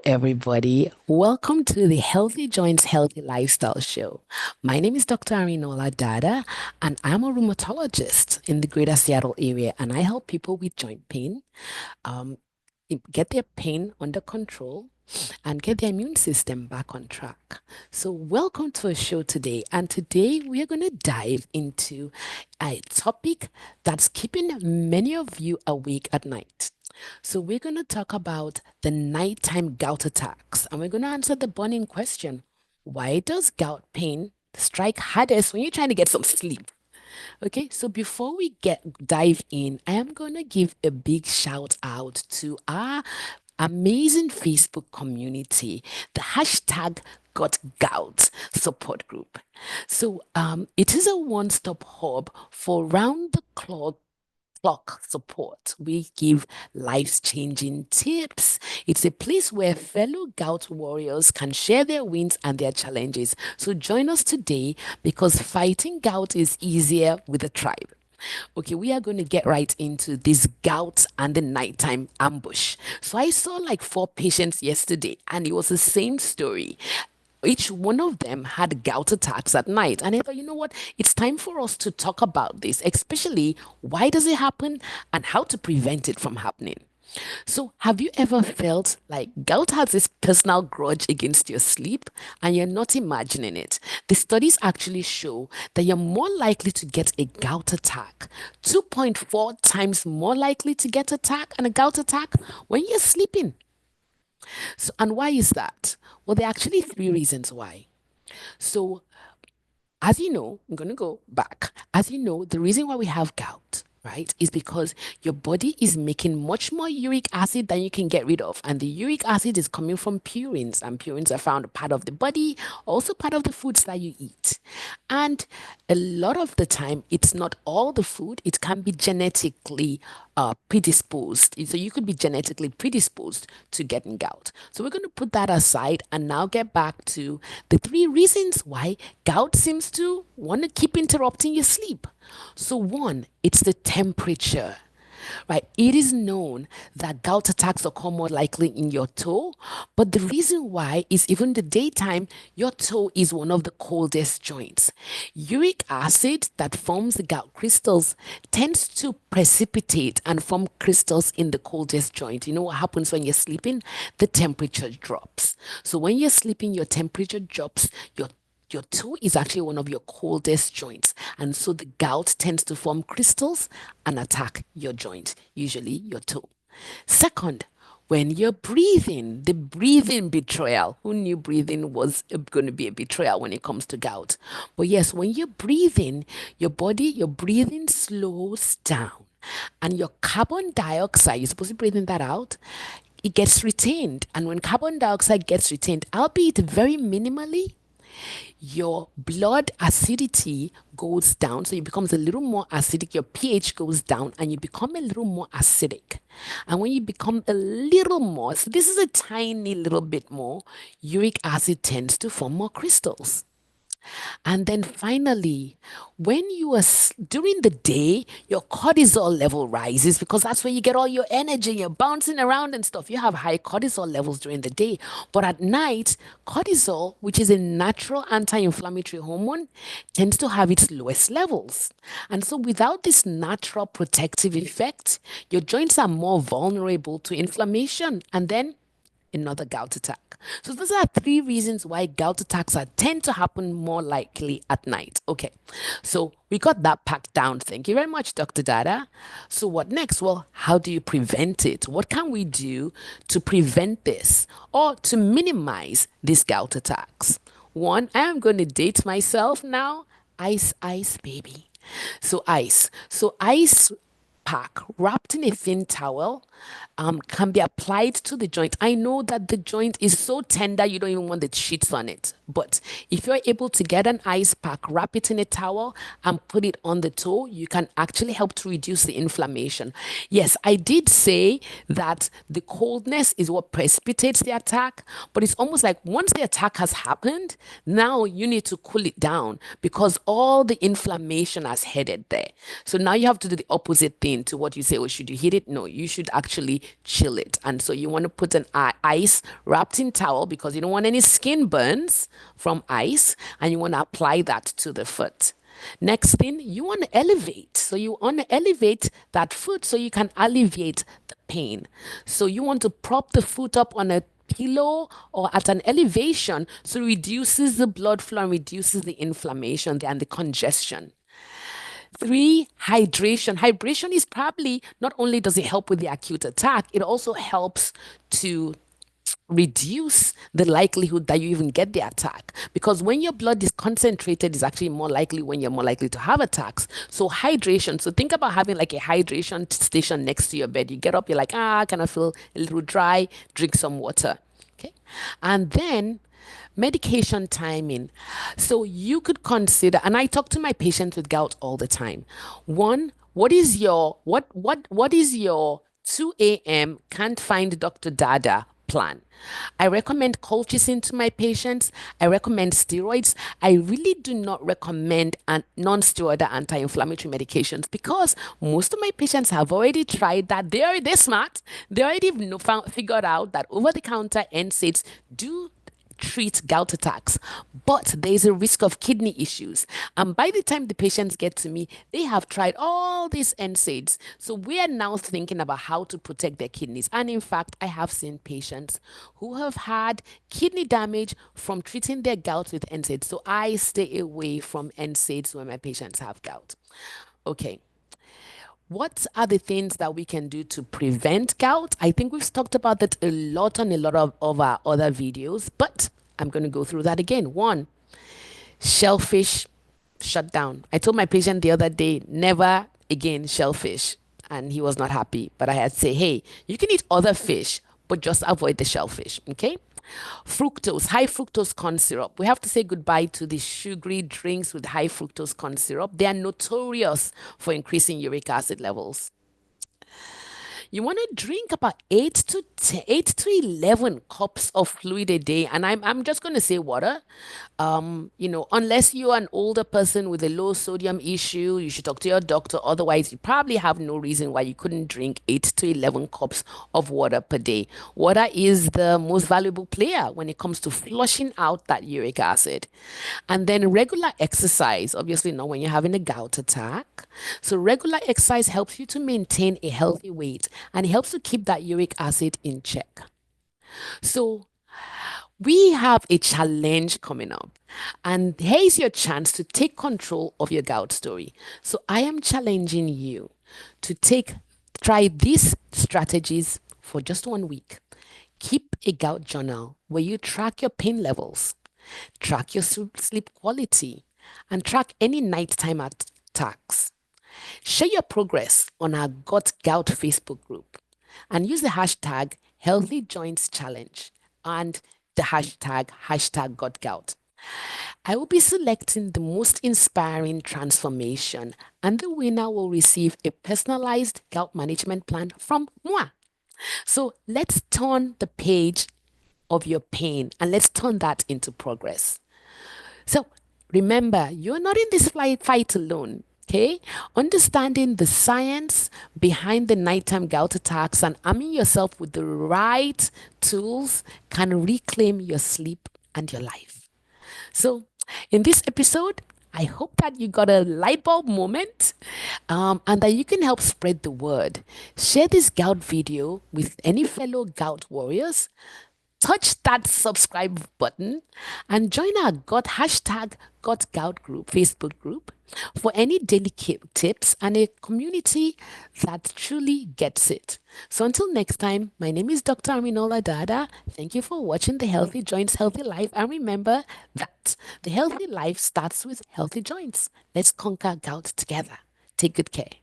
everybody. Welcome to the Healthy Joints, Healthy Lifestyle Show. My name is Dr. Arinola Dada, and I'm a rheumatologist in the greater Seattle area, and I help people with joint pain um, get their pain under control and get their immune system back on track. So, welcome to a show today. And today we are going to dive into a topic that's keeping many of you awake at night. So, we're going to talk about the nighttime gout attacks, and we're going to answer the burning question: why does gout pain strike hardest when you're trying to get some sleep? Okay, so before we get dive in, I am gonna give a big shout out to our amazing Facebook community, the hashtag Got Gout support group. So it is a one-stop hub for round the clock support. We give life-changing tips. It's a place where fellow gout warriors can share their wins and their challenges. So join us today because fighting gout is easier with a tribe. Okay, we are going to get right into this gout and the nighttime ambush. So I saw like 4 patients yesterday, and it was the same story. Each one of them had gout attacks at night. And I thought, you know what? It's time for us to talk about this, especially why does it happen and how to prevent it from happening. So, have you ever felt like gout has this personal grudge against your sleep and you're not imagining it? The studies actually show that you're more likely to get a gout attack, 2.4 times more likely to get a gout attack when you're sleeping. So, and why is that? Well, there are actually 3 reasons why. So, as you know, I'm going to go back. As you know, the reason why we have gout, right, is because your body is making much more uric acid than you can get rid of. And the uric acid is coming from purines, and purines are found part of the body, also part of the foods that you eat. And a lot of the time, it's not all the food, it can be genetically predisposed. So you could be genetically predisposed to getting gout. So we're going to put that aside and now get back to the 3 reasons why gout seems to want to keep interrupting your sleep. So one, it's the temperature. Right, it is known that gout attacks occur more likely in your toe, but the reason why is even the daytime, your toe is one of the coldest joints. Uric acid that forms the gout crystals tends to precipitate and form crystals in the coldest joint. You know what happens when you're sleeping? The temperature drops. So when you're sleeping, your temperature drops, your toe is actually one of your coldest joints. And so the gout tends to form crystals and attack your joint, usually your toe. Second, when you're breathing, the breathing betrayal. Who knew breathing was going to be a betrayal when it comes to gout? But yes, when you're breathing, your breathing slows down. And your carbon dioxide, you're supposed to be breathing that out, it gets retained. And when carbon dioxide gets retained, albeit very minimally, your blood acidity goes down. So it becomes a little more acidic. Your pH goes down and you become a little more acidic. And when you become a little more, so this is a tiny little bit more, uric acid tends to form more crystals. And then finally, when you are during the day, your cortisol level rises because that's where you get all your energy. You're bouncing around and stuff. You have high cortisol levels during the day. But at night, cortisol, which is a natural anti-inflammatory hormone, tends to have its lowest levels. And so without this natural protective effect, your joints are more vulnerable to inflammation. And then another gout attack. So those are 3 reasons why gout attacks tend to happen more likely at night. Okay, so we got that packed down. Thank you very much, Dr. Dada. So what next? Well, how do you prevent it? What can we do to prevent this or to minimize these gout attacks? One, I am going to date myself now. Ice, ice, baby. So ice pack wrapped in a thin towel can be applied to the joint. I know that the joint is so tender you don't even want the sheets on it. But if you're able to get an ice pack, wrap it in a towel and put it on the toe, you can actually help to reduce the inflammation. Yes, I did say that the coldness is what precipitates the attack, but it's almost like once the attack has happened, now you need to cool it down because all the inflammation has headed there. So now you have to do the opposite thing to what you say, oh, should you hit it? No, you should actually actually chill it. And so you want to put an ice wrapped in towel because you don't want any skin burns from ice, and you want to apply that to the foot. Next thing, you want to elevate. So you want to elevate that foot so you can alleviate the pain. So you want to prop the foot up on a pillow or at an elevation so it reduces the blood flow and reduces the inflammation and the congestion. Three, hydration. Hydration is probably not only does it help with the acute attack, it also helps to reduce the likelihood that you even get the attack, because when your blood is concentrated is actually more likely when you're more likely to have attacks. So hydration, so think about having like a hydration station next to your bed. You get up, you're like, I kind of feel a little dry, drink some water. Okay. And then medication timing. So you could consider, and I talk to my patients with gout all the time. One, what is your 2 a.m. can't find Dr. Dada plan? I recommend colchicine to my patients. I recommend steroids. I really do not recommend non-steroidal anti-inflammatory medications because most of my patients have already tried that. They're smart. They already figured out that over-the-counter NSAIDs do treat gout attacks, but there's a risk of kidney issues. And by the time the patients get to me, they have tried all these NSAIDs. So we are now thinking about how to protect their kidneys. And in fact, I have seen patients who have had kidney damage from treating their gout with NSAIDs. So I stay away from NSAIDs when my patients have gout. Okay. What are the things that we can do to prevent gout? I think we've talked about that a lot on a lot of our other videos, but I'm going to go through that again. One, shellfish shut down. I told my patient the other day, never again shellfish, and he was not happy. But I had to say, hey, you can eat other fish, but just avoid the shellfish, okay? Fructose, high fructose corn syrup. We have to say goodbye to the sugary drinks with high fructose corn syrup. They are notorious for increasing uric acid levels. You want to drink about 8 to 11 cups of fluid a day. And I'm just going to say water. Unless you're an older person with a low sodium issue, you should talk to your doctor. Otherwise, you probably have no reason why you couldn't drink 8 to 11 cups of water per day. Water is the most valuable player when it comes to flushing out that uric acid. And then regular exercise, obviously not when you're having a gout attack. So regular exercise helps you to maintain a healthy weight, and it helps to keep that uric acid in check. So we have a challenge coming up, and here's your chance to take control of your gout story. So I am challenging you to try these strategies for just 1 week. Keep a gout journal where you track your pain levels, track your sleep quality, and track any nighttime attacks. Share your progress on our Got Gout Facebook group and use the hashtag Healthy Joints Challenge and the hashtag Got Gout. I will be selecting the most inspiring transformation, and the winner will receive a personalized gout management plan from moi. So let's turn the page of your pain and let's turn that into progress. So remember, you're not in this fight alone. Okay, understanding the science behind the nighttime gout attacks and arming yourself with the right tools can reclaim your sleep and your life. So, in this episode, I hope that you got a light bulb moment and that you can help spread the word. Share this gout video with any fellow gout warriors. Touch that subscribe button and join our hashtag Got Gout group, Facebook group, for any daily tips and a community that truly gets it. So until next time, my name is Dr. Arinola Dada. Thank you for watching the Healthy Joints, Healthy Life. And remember that the healthy life starts with healthy joints. Let's conquer gout together. Take good care.